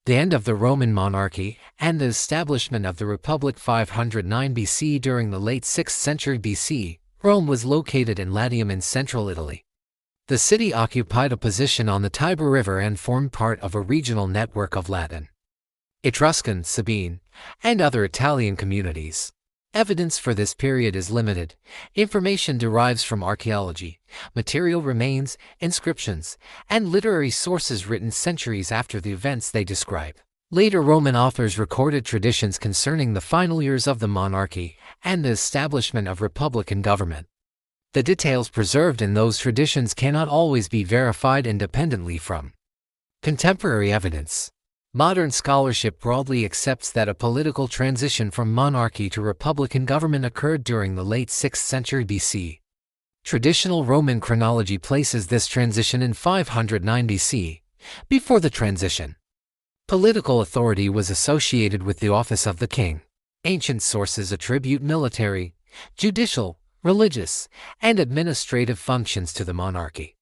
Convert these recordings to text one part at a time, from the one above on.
The end of the Roman monarchy and the establishment of the Republic 509 BC. During the late 6th century BC, Rome was located in Latium in central Italy. The city occupied a position on the Tiber River and formed part of a regional network of Latin, Etruscan, Sabine, and other Italian communities. Evidence for this period is limited. Information derives from archaeology, material remains, inscriptions, and literary sources written centuries after the events they describe. Later Roman authors recorded traditions concerning the final years of the monarchy and the establishment of republican government. The details preserved in those traditions cannot always be verified independently from contemporary evidence. Modern scholarship broadly accepts that a political transition from monarchy to republican government occurred during the late 6th century BC. Traditional Roman chronology places this transition in 509 BC. Before the transition, political authority was associated with the office of the king. Ancient sources attribute military, judicial, religious, and administrative functions to the monarchy.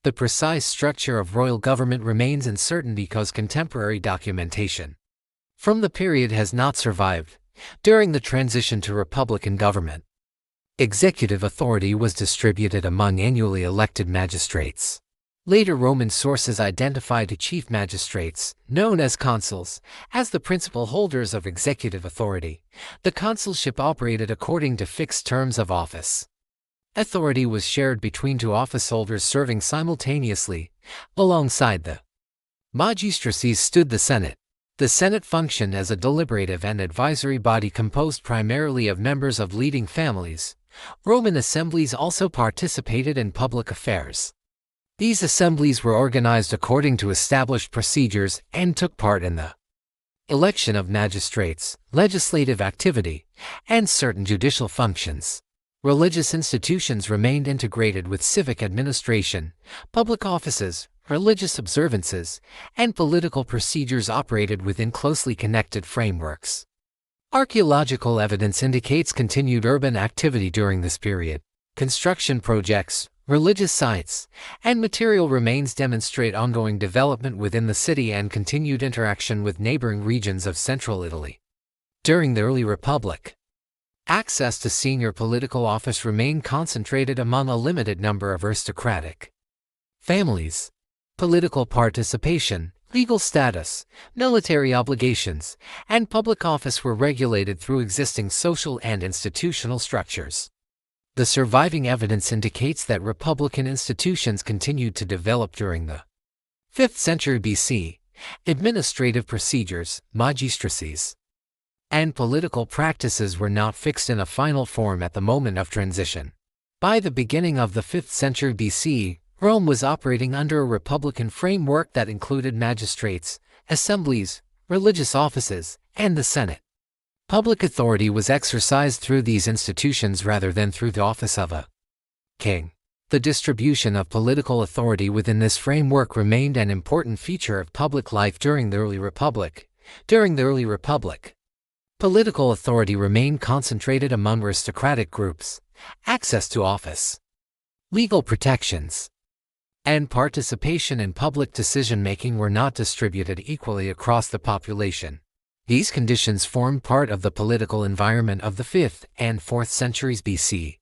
The precise structure of royal government remains uncertain because contemporary documentation from the period has not survived. During the transition to republican government, executive authority was distributed among annually elected magistrates. Later Roman sources identified chief magistrates, known as consuls, as the principal holders of executive authority. The consulship operated according to fixed terms of office. Authority was shared between two office holders serving simultaneously. Alongside the magistracies stood the Senate. The Senate functioned as a deliberative and advisory body composed primarily of members of leading families. Roman assemblies also participated in public affairs. These assemblies were organized according to established procedures and took part in the election of magistrates, legislative activity, and certain judicial functions. Religious institutions remained integrated with civic administration. Public offices, religious observances, and political procedures operated within closely connected frameworks. Archaeological evidence indicates continued urban activity during this period. Construction projects, religious sites, and material remains demonstrate ongoing development within the city and continued interaction with neighboring regions of central Italy. During the early Republic, access to senior political office remained concentrated among a limited number of aristocratic families. Political participation, legal status, military obligations, and public office were regulated through existing social and institutional structures. The surviving evidence indicates that republican institutions continued to develop during the 5th century BC. Administrative procedures, magistracies, and political practices were not fixed in a final form at the moment of transition. By the beginning of the 5th century BC, Rome was operating under a republican framework that included magistrates, assemblies, religious offices, and the Senate. Public authority was exercised through these institutions rather than through the office of a king. The distribution of political authority within this framework remained an important feature of public life during the early Republic. Political authority remained concentrated among aristocratic groups. Access to office, legal protections, and participation in public decision-making were not distributed equally across the population. These conditions formed part of the political environment of the 5th and 4th centuries BC.